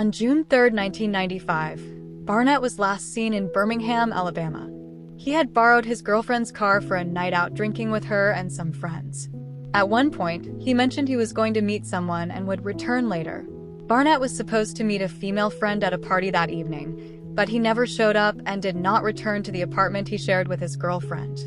On June 3, 1995, Barnett was last seen in Birmingham, Alabama. He had borrowed his girlfriend's car for a night out drinking with her and some friends. At one point, he mentioned he was going to meet someone and would return later. Barnett was supposed to meet a female friend at a party that evening, but he never showed up and did not return to the apartment he shared with his girlfriend.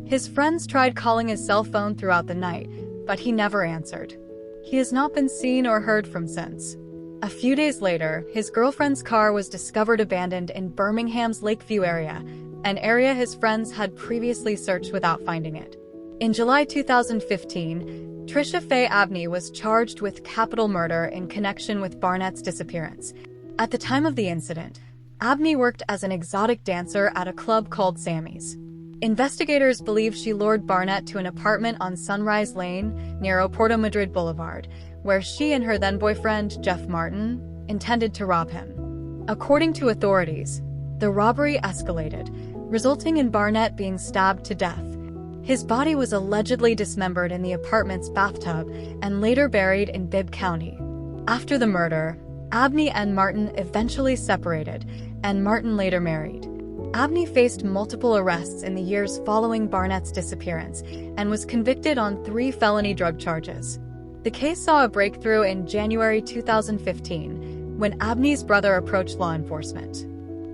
His friends tried calling his cell phone throughout the night, but he never answered. He has not been seen or heard from since. A few days later, his girlfriend's car was discovered abandoned in Birmingham's Lakeview area, an area his friends had previously searched without finding it. In July 2015, Tricia Faye Abney was charged with capital murder in connection with Barnett's disappearance. At the time of the incident, Abney worked as an exotic dancer at a club called Sammy's. Investigators believe she lured Barnett to an apartment on Sunrise Lane near Oporto Madrid Boulevard, where she and her then-boyfriend, Jeff Martin, intended to rob him. According to authorities, the robbery escalated, resulting in Barnett being stabbed to death. His body was allegedly dismembered in the apartment's bathtub and later buried in Bibb County. After the murder, Abney and Martin eventually separated, and Martin later married. Abney faced multiple arrests in the years following Barnett's disappearance and was convicted on 3 felony drug charges. The case saw a breakthrough in January 2015, when Abney's brother approached law enforcement.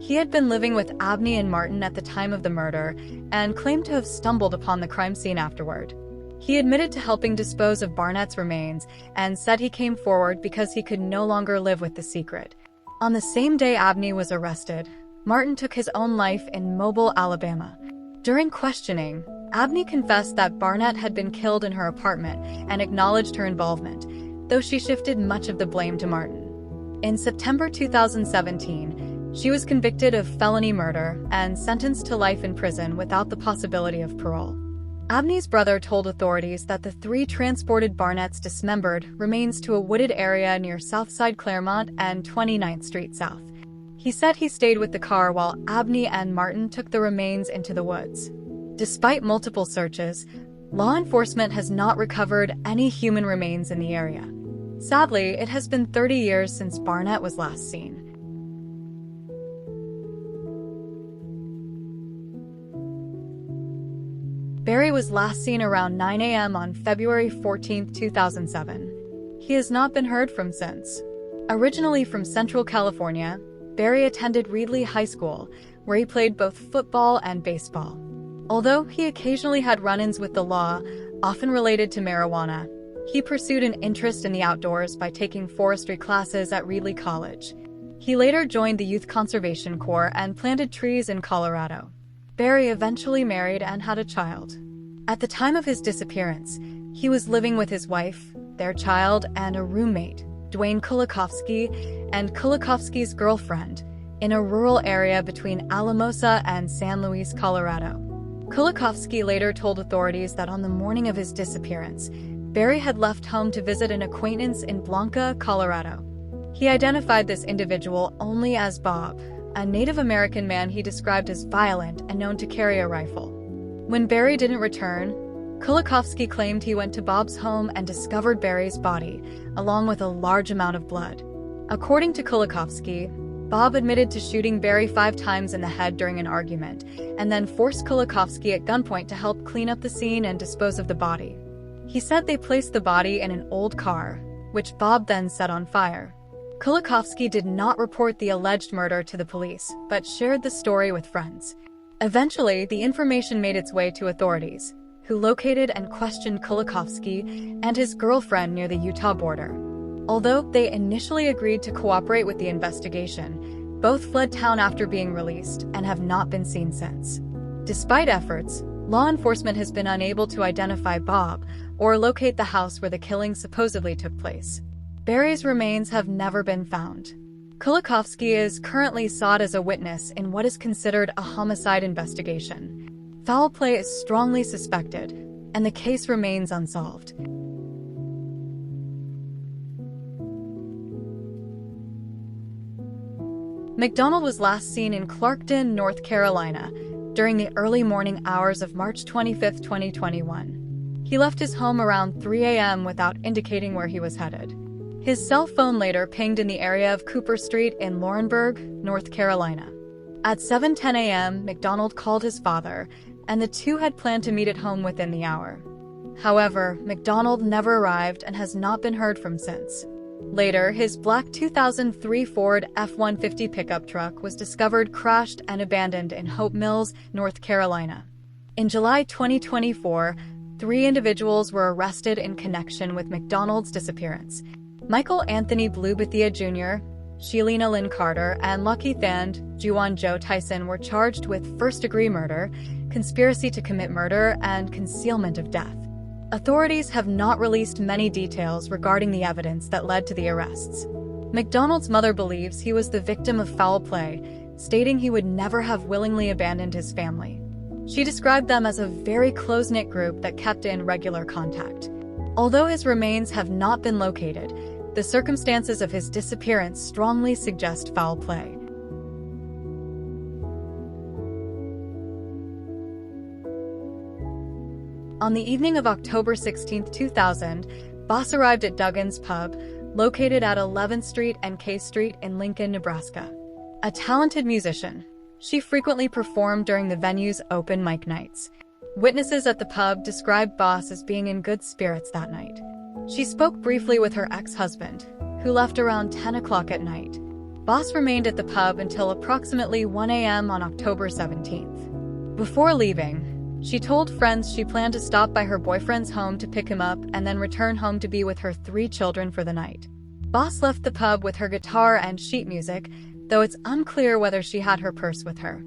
He had been living with Abney and Martin at the time of the murder and claimed to have stumbled upon the crime scene afterward. He admitted to helping dispose of Barnett's remains and said he came forward because he could no longer live with the secret. On the same day Abney was arrested, Martin took his own life in Mobile, Alabama. During questioning, Abney confessed that Barnett had been killed in her apartment and acknowledged her involvement, though she shifted much of the blame to Martin. In September 2017, she was convicted of felony murder and sentenced to life in prison without the possibility of parole. Abney's brother told authorities that the 3 transported Barnett's dismembered remains to a wooded area near Southside Claremont and 29th Street South. He said he stayed with the car while Abney and Martin took the remains into the woods. Despite multiple searches, law enforcement has not recovered any human remains in the area. Sadly, it has been 30 years since Barnett was last seen. Barry was last seen around 9 a.m. on February 14, 2007. He has not been heard from since. Originally from Central California, Barry attended Reedley High School, where he played both football and baseball. Although he occasionally had run-ins with the law, often related to marijuana, he pursued an interest in the outdoors by taking forestry classes at Reedley College. He later joined the Youth Conservation Corps and planted trees in Colorado. Barry eventually married and had a child. At the time of his disappearance, he was living with his wife, their child, and a roommate, Dwayne Kulikovsky, and Kulikovsky's girlfriend, in a rural area between Alamosa and San Luis, Colorado. Kulikovsky later told authorities that on the morning of his disappearance, Barry had left home to visit an acquaintance in Blanca, Colorado. He identified this individual only as Bob, a Native American man he described as violent and known to carry a rifle. When Barry didn't return, Kulikovsky claimed he went to Bob's home and discovered Barry's body, along with a large amount of blood. According to Kulikovsky, Bob admitted to shooting Barry 5 times in the head during an argument, and then forced Kulikovsky at gunpoint to help clean up the scene and dispose of the body. He said they placed the body in an old car, which Bob then set on fire. Kulikovsky did not report the alleged murder to the police, but shared the story with friends. Eventually, the information made its way to authorities, who located and questioned Kulikovsky and his girlfriend near the Utah border. Although they initially agreed to cooperate with the investigation, both fled town after being released and have not been seen since. Despite efforts, law enforcement has been unable to identify Bob or locate the house where the killing supposedly took place. Barry's remains have never been found. Kulikovsky is currently sought as a witness in what is considered a homicide investigation. Foul play is strongly suspected, and the case remains unsolved. McDonald was last seen in Clarkton, North Carolina, during the early morning hours of March 25, 2021. He left his home around 3 a.m. without indicating where he was headed. His cell phone later pinged in the area of Cooper Street in Laurinburg, North Carolina. At 7:10 a.m., McDonald called his father, and the two had planned to meet at home within the hour. However, McDonald never arrived and has not been heard from since. Later, his black 2003 Ford F-150 pickup truck was discovered crashed and abandoned in Hope Mills, North Carolina. In July 2024, 3 individuals were arrested in connection with McDonald's disappearance. Michael Anthony Blue Bethia Jr., Shelina Lynn Carter, and Lucky Thand Juwan Joe Tyson were charged with first-degree murder, conspiracy to commit murder, and concealment of death. Authorities have not released many details regarding the evidence that led to the arrests. McDonald's mother believes he was the victim of foul play, stating he would never have willingly abandoned his family. She described them as a very close-knit group that kept in regular contact. Although his remains have not been located, the circumstances of his disappearance strongly suggest foul play. On the evening of October 16, 2000, Boss arrived at Duggan's Pub, located at 11th Street and K Street in Lincoln, Nebraska. A talented musician, she frequently performed during the venue's open mic nights. Witnesses at the pub described Boss as being in good spirits that night. She spoke briefly with her ex-husband, who left around 10 o'clock at night. Boss remained at the pub until approximately 1 a.m. on October 17th. Before leaving, she told friends she planned to stop by her boyfriend's home to pick him up and then return home to be with her 3 children for the night. Boss left the pub with her guitar and sheet music, though it's unclear whether she had her purse with her.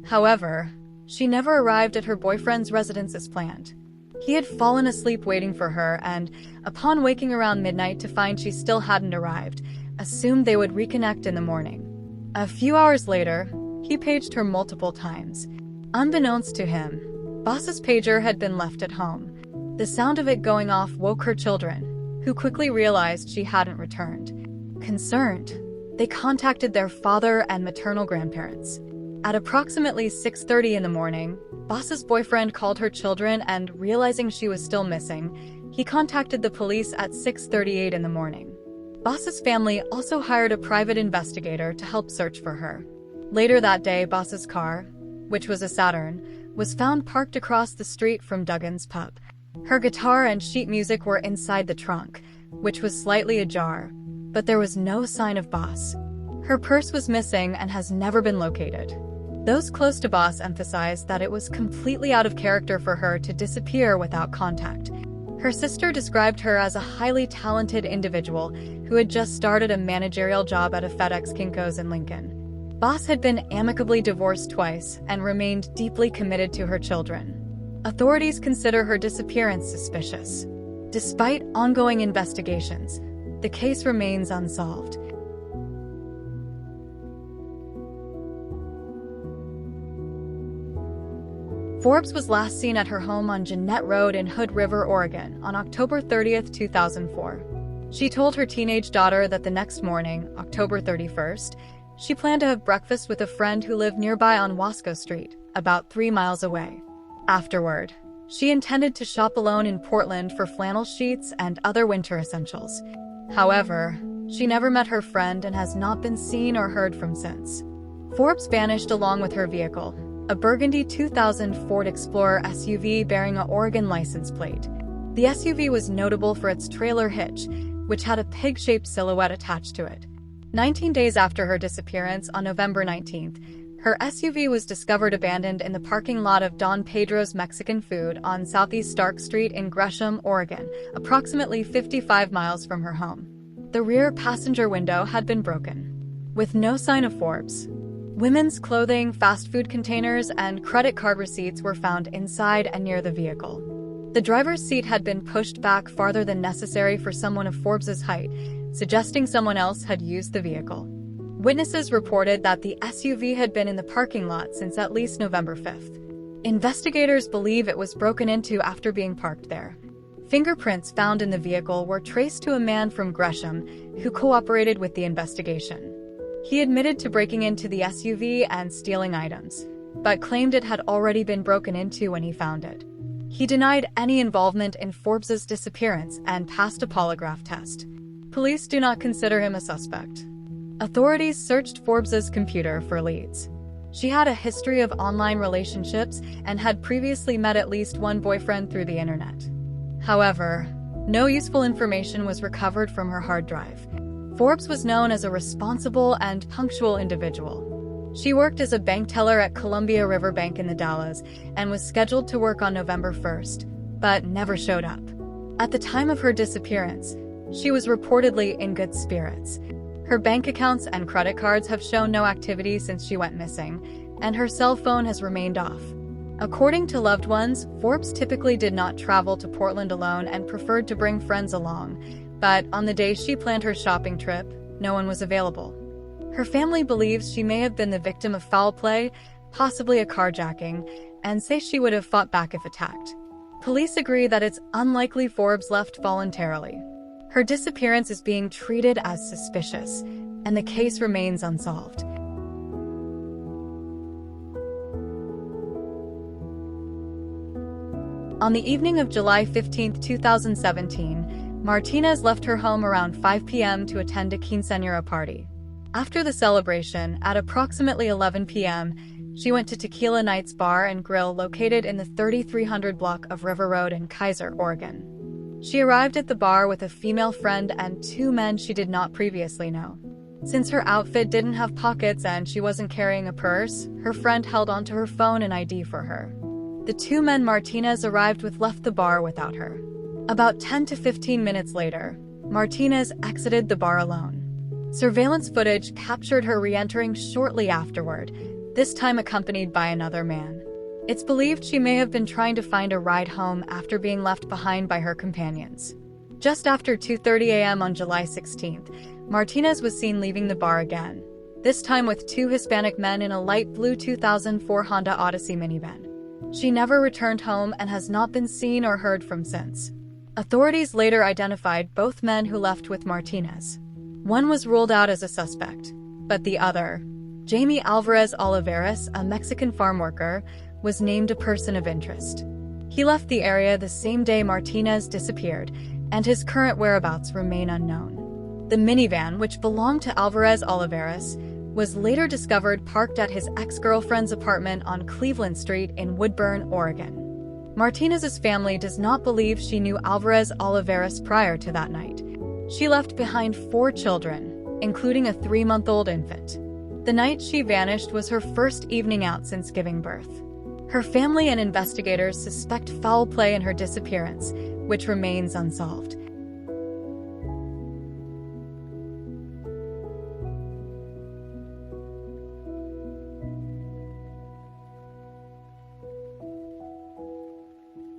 However, she never arrived at her boyfriend's residence as planned. He had fallen asleep waiting for her and, upon waking around midnight to find she still hadn't arrived, assumed they would reconnect in the morning. A few hours later, he paged her multiple times. Unbeknownst to him, Boss's pager had been left at home. The sound of it going off woke her children, who quickly realized she hadn't returned. Concerned, they contacted their father and maternal grandparents. At approximately 6:30 in the morning, Boss's boyfriend called her children and, realizing she was still missing, he contacted the police at 6:38 in the morning. Boss's family also hired a private investigator to help search for her. Later that day, Boss's car, which was a Saturn, was found parked across the street from Duggan's Pub. Her guitar and sheet music were inside the trunk, which was slightly ajar, but there was no sign of Boss. Her purse was missing and has never been located. Those close to Boss emphasized that it was completely out of character for her to disappear without contact. Her sister described her as a highly talented individual who had just started a managerial job at a FedEx Kinko's in Lincoln. Boss had been amicably divorced twice and remained deeply committed to her children. Authorities consider her disappearance suspicious. Despite ongoing investigations, the case remains unsolved. Forbes was last seen at her home on Jeanette Road in Hood River, Oregon, on October 30, 2004. She told her teenage daughter that the next morning, October 31st, she planned to have breakfast with a friend who lived nearby on Wasco Street, about 3 miles away. Afterward, she intended to shop alone in Portland for flannel sheets and other winter essentials. However, she never met her friend and has not been seen or heard from since. Forbes vanished along with her vehicle, a burgundy 2000 Ford Explorer SUV bearing an Oregon license plate. The SUV was notable for its trailer hitch, which had a pig-shaped silhouette attached to it. 19 days after her disappearance on November 19th, her SUV was discovered abandoned in the parking lot of Don Pedro's Mexican Food on Southeast Stark Street in Gresham, Oregon, approximately 55 miles from her home. The rear passenger window had been broken. With no sign of Forbes, women's clothing, fast food containers, and credit card receipts were found inside and near the vehicle. The driver's seat had been pushed back farther than necessary for someone of Forbes's height, suggesting someone else had used the vehicle. Witnesses reported that the SUV had been in the parking lot since at least November 5th. Investigators believe it was broken into after being parked there. Fingerprints found in the vehicle were traced to a man from Gresham who cooperated with the investigation. He admitted to breaking into the SUV and stealing items, but claimed it had already been broken into when he found it. He denied any involvement in Forbes's disappearance and passed a polygraph test. police do not consider him a suspect. Authorities searched Forbes's computer for leads. She had a history of online relationships and had previously met at least one boyfriend through the internet. However, no useful information was recovered from her hard drive. Forbes was known as a responsible and punctual individual. She worked as a bank teller at Columbia River Bank in the Dalles and was scheduled to work on November 1st, but never showed up. At the time of her disappearance, she was reportedly in good spirits. Her bank accounts and credit cards have shown no activity since she went missing, and her cell phone has remained off. According to loved ones, Forbes typically did not travel to Portland alone and preferred to bring friends along, but on the day she planned her shopping trip, no one was available. Her family believes she may have been the victim of foul play, possibly a carjacking, and say she would have fought back if attacked. Police agree that it's unlikely Forbes left voluntarily. Her disappearance is being treated as suspicious, and the case remains unsolved. On the evening of July 15, 2017, Martinez left her home around 5 p.m. to attend a quinceañera party. After the celebration, at approximately 11 p.m., she went to Tequila Nights Bar and Grill located in the 3300 block of River Road in Kaiser, Oregon. She arrived at the bar with a female friend and two men she did not previously know. Since her outfit didn't have pockets and she wasn't carrying a purse, her friend held onto her phone and ID for her. The two men Martinez arrived with left the bar without her. About 10 to 15 minutes later, Martinez exited the bar alone. Surveillance footage captured her re-entering shortly afterward, this time accompanied by another man. It's believed she may have been trying to find a ride home after being left behind by her companions. Just after 2:30 a.m. on July 16th, Martinez was seen leaving the bar again, this time with two Hispanic men in a light blue 2004 Honda Odyssey minivan. She never returned home and has not been seen or heard from since. Authorities later identified both men who left with Martinez. One was ruled out as a suspect, but the other, Jamie Alvarez Olivares, a Mexican farm worker, was named a person of interest. He left the area the same day Martinez disappeared, and his current whereabouts remain unknown. The minivan, which belonged to Alvarez Olivares, was later discovered parked at his ex-girlfriend's apartment on Cleveland Street in Woodburn, Oregon. Martinez's family does not believe she knew Alvarez Olivares prior to that night. She left behind 4 children, including a 3-month-old infant. The night she vanished was her first evening out since giving birth. Her family and investigators suspect foul play in her disappearance, which remains unsolved.